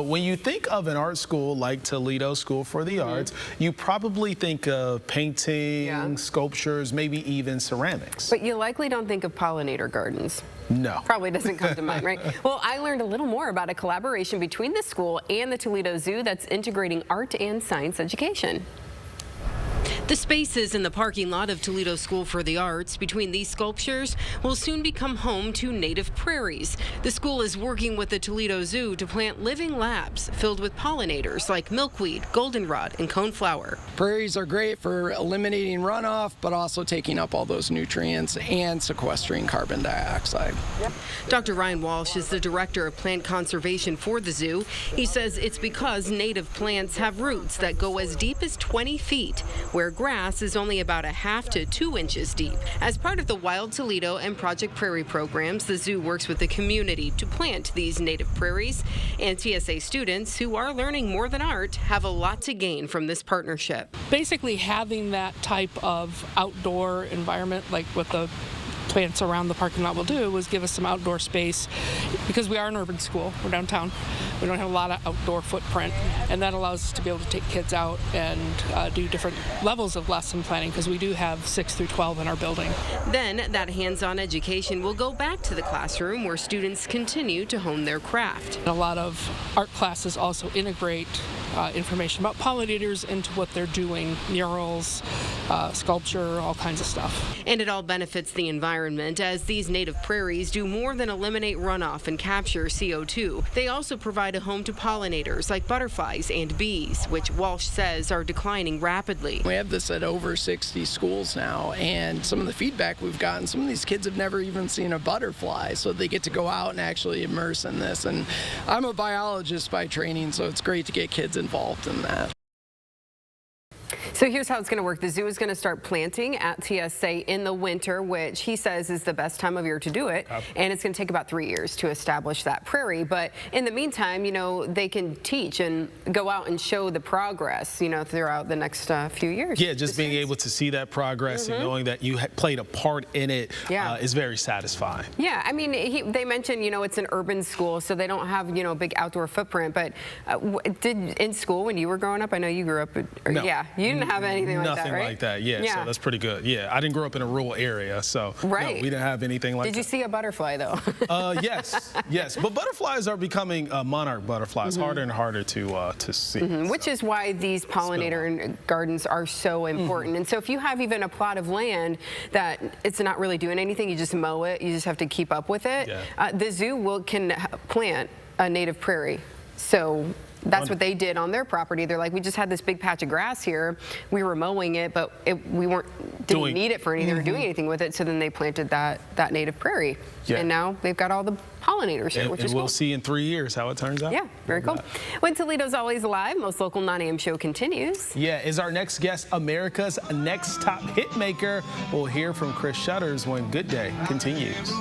When you think of an art school like Toledo School for the Arts, you probably think of painting, sculptures, maybe even ceramics. But you likely don't think of pollinator gardens. No. Probably doesn't come to mind, right? Well, I learned a little more about a collaboration between the school and the Toledo Zoo that's integrating art and science education. The spaces in the parking lot of Toledo School for the Arts between these sculptures will soon become home to native prairies. The school is working with the Toledo Zoo to plant living labs filled with pollinators like milkweed, goldenrod, and coneflower. Prairies are great for eliminating runoff, but also taking up all those nutrients and sequestering carbon dioxide. Dr. Ryan Walsh is the director of plant conservation for the zoo. He says it's because native plants have roots that go as deep as 20 feet, where grass is only about 1/2 to 2 inches deep. As part of the Wild Toledo and Project Prairie programs, the zoo works with the community to plant these native prairies, and TSA students who are learning more than art have a lot to gain from this partnership. Basically having that type of outdoor environment, like what the plants around the parking lot will do, was give us some outdoor space because we are an urban school. We're downtown. We don't have a lot of outdoor footprint, and that allows us to be able to take kids out and do different levels of lesson planning because we do have 6 through 12 in our building. Then that hands-on education will go back to the classroom where students continue to hone their craft. A lot of art classes also integrate information about pollinators into what they're doing, murals, sculpture, all kinds of stuff. And it all benefits the environment as these native prairies do more than eliminate runoff and capture CO2. They also provide a home to pollinators like butterflies and bees, which Walsh says are declining rapidly. We have this at over 60 schools now, and some of the feedback we've gotten, some of these kids have never even seen a butterfly, so they get to go out and actually immerse in this. And I'm a biologist by training, so it's great to get kids involved in that. So here's how it's going to work. The zoo is going to start planting at TSA in the winter, which he says is the best time of year to do it. And it's going to take about 3 years to establish that prairie. But in the meantime, you know, they can teach and go out and show the progress, you know, throughout the next few years. Yeah, just being able to see that progress and knowing that you played a part in it is very satisfying. Yeah, I mean, they mentioned, you know, it's an urban school, so they don't have, you know, a big outdoor footprint. But in school when you were growing up, I know you grew up, No. Yeah, you didn't have anything like that, Nothing right? like that, so that's pretty good. Yeah, I didn't grow up in a rural area, so no, we didn't have anything like that. Did you see a butterfly, though? Yes. But butterflies are becoming monarch butterflies, harder and harder to see. Which is why these pollinator gardens are so important. And so if you have even a plot of land that it's not really doing anything, you just mow it, you just have to keep up with it, the zoo can plant a native prairie. So that's what they did on their property. They're like, we just had this big patch of grass here. We were mowing it, but we didn't need it for anything or doing anything with it. So then they planted that native prairie. And now they've got all the pollinators here, which is cool. We'll see in 3 years how it turns out. Yeah, very cool. When Toledo's Always Live, Most Local 9 a.m. show continues. Yeah, is our next guest America's next top hit maker? We'll hear from Chris Shutters when Good Day continues.